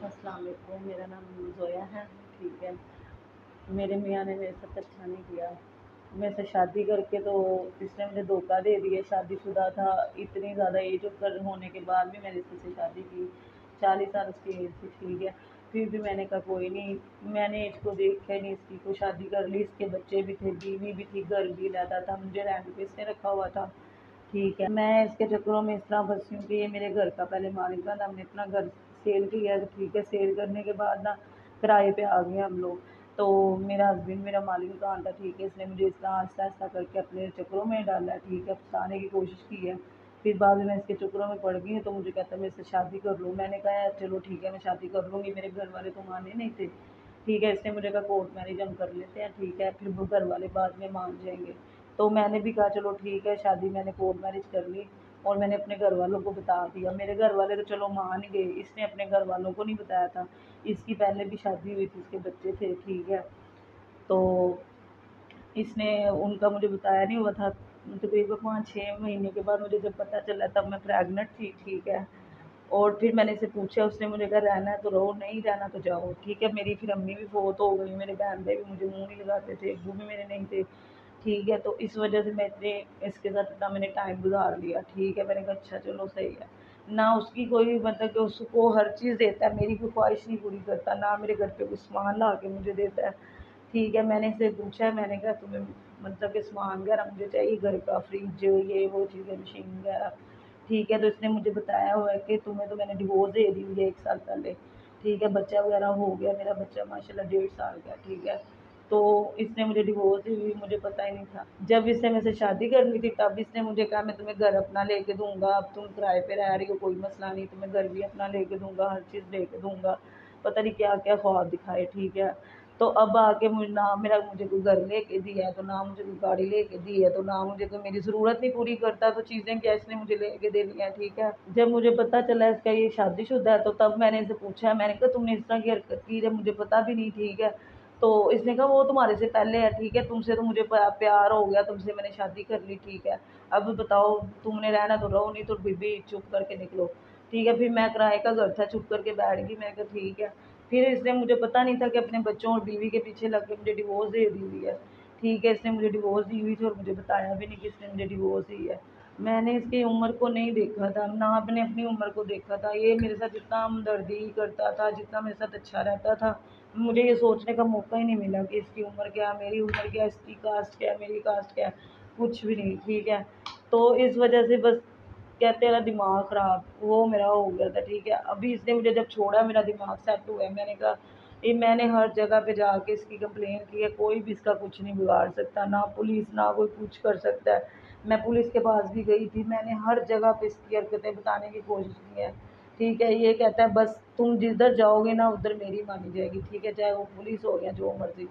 السلام علیکم، میرا نام زویا ہے، ٹھیک ہے۔ میرے میاں نے میرے ساتھ اچھا نہیں کیا، میں سے شادی کر کے تو اس نے مجھے دھوکہ دے دیا۔ شادی شدہ تھا، اتنی زیادہ ایج ہونے کے بعد بھی میں نے اس سے شادی کی، 40 سال اس کی ایج تھی، ٹھیک ہے۔ پھر بھی میں نے کہا کوئی نہیں، میں نے ایج کو دیکھا ہی نہیں، اس کی کو شادی کر لی، اس کے بچے بھی تھے، بیوی بھی تھی، گھر بھی رہتا تھا، مجھے رینٹ پہ اس نے رکھا ہوا تھا، ٹھیک ہے۔ میں اس کے چکروں میں اس طرح پھنسی ہوں کہ یہ میرے گھر کا پہلے مالک تھا، ہم نے اپنا گھر سیل کیا، ٹھیک ہے۔ سیل کرنے کے بعد نا کرائے پہ آ گئے ہم لوگ، تو میرا ہسبینڈ میرا مالک مکان تھا، ٹھیک ہے۔ اس نے مجھے اس طرح آہستہ آہستہ کر کے اپنے چکروں میں ڈالا ہے، ٹھیک ہے، پھنسانے کی کوشش کی ہے۔ پھر بعد میں اس کے چکروں میں پڑ گئی ہوں، تو مجھے کہتا ہے میں اس سے شادی کر لوں۔ میں نے کہا چلو ٹھیک ہے، میں شادی کر لوں گی، میرے گھر والے تو مانے نہیں تھے، ٹھیک ہے۔ اس نے مجھے کہا کورٹ میرج ہم کر لیتے ہیں، ٹھیک ہے، پھر وہ گھر والے بعد میں مان جائیں گے۔ تو میں نے بھی کہا چلو ٹھیک ہے، شادی میں نے کورٹ میرج کر لی، اور میں نے اپنے گھر والوں کو بتا دیا۔ میرے گھر والے تو چلو مان گئے، اس نے اپنے گھر والوں کو نہیں بتایا تھا۔ اس کی پہلے بھی شادی ہوئی تھی، اس کے بچے تھے، ٹھیک ہے۔ تو اس نے ان کا مجھے بتایا نہیں ہوا تھا۔ تقریباً 5-6 مہینے کے بعد مجھے جب پتہ چلا تب میں پریگننٹ تھی، ٹھیک ہے۔ اور پھر میں نے اسے پوچھا، اس نے مجھے کہا رہنا ہے تو رہو، نہیں رہنا تو جاؤ، ٹھیک ہے۔ میری پھر امی بھی فوت ہو گئی، میرے بہن بھائی بھی مجھے منہ نہیں لگاتے تھے، ابو بھی میرے نہیں تھے، ٹھیک ہے۔ تو اس وجہ سے میں اتنے اس کے ساتھ اتنا میں نے ٹائم گزار لیا، ٹھیک ہے۔ میں نے کہا اچھا چلو صحیح ہے، نہ اس کی کوئی مطلب کہ اس کو ہر چیز دیتا ہے، میری کوئی خواہش نہیں پوری کرتا، نہ میرے گھر پہ کوئی سامان لا کے مجھے دیتا ہے، ٹھیک ہے۔ میں نے اسے پوچھا، میں نے کہا تمہیں مطلب کہ سامان وغیرہ مجھے چاہیے، گھر کا فریج، یہ وہ چیزیں، مشین وغیرہ، ٹھیک ہے۔ تو اس نے مجھے بتایا ہوا ہے کہ تمہیں تو میں نے ڈیورس دے دی ہوئی ہے 1 سال پہلے، ٹھیک ہے۔ بچہ وغیرہ ہو گیا، میرا بچہ ماشاء اللہ 1.5 سال کا، ٹھیک ہے۔ تو اس نے مجھے ڈیورس دی ہوئی، مجھے پتہ ہی نہیں تھا۔ جب اس نے مجھ سے شادی کرنی تھی تب اس نے مجھے کہا میں تمہیں گھر اپنا لے کے دوں گا، اب تم کرائے پہ رہ رہی ہو، کوئی مسئلہ نہیں، تمہیں گھر بھی اپنا لے کے دوں گا، ہر چیز لے کے دوں گا، پتہ نہیں کیا کیا خواب دکھائے، ٹھیک ہے۔ تو اب آ کے نہ مجھے کوئی گھر لے کے دیا ہے، تو نہ مجھے کوئی گاڑی لے کے دی ہے، تو نہ مجھے کوئی میری ضرورت نہیں پوری کرتا، تو چیزیں کیا اس نے مجھے لے کے دے دی ہیں، ٹھیک ہے۔ جب مجھے پتہ چلا اس کا یہ شادی شدہ ہے، تو تب میں نے اسے پوچھا، میں نے کہا تم نے اس طرح کی حرکت کی جب مجھے پتہ بھی نہیں، ٹھیک ہے۔ تو اس نے کہا وہ تمہارے سے پہلے ہے، ٹھیک ہے، تم سے تو مجھے پیار ہو گیا، تم سے میں نے شادی کر لی، ٹھیک ہے۔ اب بتاؤ تم نے رہنا تو رہو، نہیں تو بھی چپ کر کے نکلو، ٹھیک ہے۔ پھر میں کرائے کا گھر تھا، چپ کر کے بیٹھ گئی، میں نے کہا ٹھیک ہے۔ پھر اس نے مجھے پتہ نہیں تھا کہ اپنے بچوں اور بیوی کے پیچھے لگ کے مجھے ڈیورس دے دی ہوئی ہے، ٹھیک ہے۔ اس نے مجھے ڈیورس دی ہوئی تھی اور مجھے بتایا بھی نہیں کہ اس نے مجھے ڈیورس دی ہے۔ میں نے اس کی عمر کو نہیں دیکھا تھا، نہ اپنی عمر کو دیکھا تھا۔ یہ میرے ساتھ جتنا ہمدردی کرتا تھا، جتنا میرے ساتھ اچھا رہتا تھا، مجھے یہ سوچنے کا موقع ہی نہیں ملا کہ اس کی عمر کیا، میری عمر کیا، اس کی کاسٹ کیا، میری کاسٹ کیا، کچھ بھی نہیں، ٹھیک ہے۔ تو اس وجہ سے بس کہتے ہیں نا دماغ خراب، وہ میرا ہو گیا تھا، ٹھیک ہے۔ ابھی اس نے مجھے جب چھوڑا میرا دماغ سیٹ ہوا ہے، میں نے کہا یہ میں نے ہر جگہ پہ جا کے اس کی کمپلین کی ہے، کوئی بھی اس کا کچھ نہیں بگاڑ سکتا، نہ پولیس، نہ کوئی کچھ کر سکتا ہے۔ میں پولیس کے پاس بھی گئی تھی، میں نے ہر جگہ پہ اس کی حرکتیں بتانے کی کوشش کی ہے، ٹھیک ہے۔ یہ کہتا ہے بس تم جدھر جاؤ گے نا ادھر میری مانی جائے گی، ٹھیک ہے، چاہے وہ پولیس ہو یا جو مرضی۔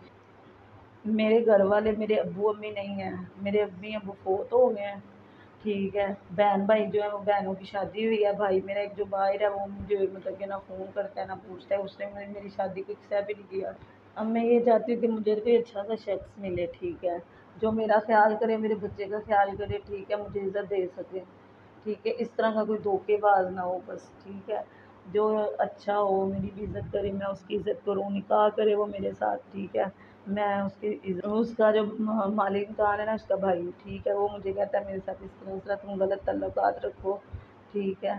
میرے گھر والے، میرے ابو امی نہیں ہیں، میرے امی ابو فوت ہو گئے ہیں، ٹھیک ہے۔ بہن بھائی جو ہیں وہ بہنوں کی شادی ہوئی ہے، بھائی میرا ایک جو باہر ہے وہ مجھے مطلب کہ نہ فون کرتا ہے نہ پوچھتا ہے، اس نے میری شادی کو ایکسیپٹ بھی نہیں کیا۔ اب میں یہ چاہتی ہوں کہ مجھے کوئی اچھا سا شخص ملے، ٹھیک ہے، جو میرا خیال کرے، میرے بچے کا خیال کرے، ٹھیک ہے، مجھے عزت دے سکے، ٹھیک ہے۔ اس طرح کا کوئی دھوکے باز نہ ہو بس، ٹھیک ہے، جو اچھا ہو، میری بھی عزت کرے، میں اس کی عزت کروں، نکاح کرے وہ میرے ساتھ، ٹھیک ہے۔ میں اس کا جو مالک مکان ہے نا، اس کا بھائی، ٹھیک ہے، وہ مجھے کہتا ہے میرے ساتھ اس طرح تم غلط تعلقات رکھو، ٹھیک ہے،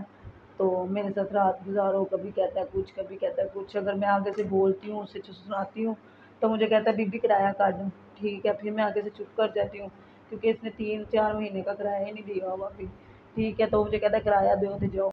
تو میرے ساتھ رات گزارو، کبھی کہتا ہے کچھ، کبھی کہتا ہے کچھ۔ اگر میں آگے سے بولتی ہوں، اسے سناتی ہوں، تو مجھے کہتا ہے بی بی کرایہ کاٹ دوں، ٹھیک ہے۔ پھر میں آگے سے چپ کر جاتی ہوں، کیونکہ اس نے 3-4 مہینے کا کرایہ ہی نہیں دیا ہوا ابھی، ٹھیک ہے۔ تو مجھے کہتا ہے کرایہ دو تو جاؤ۔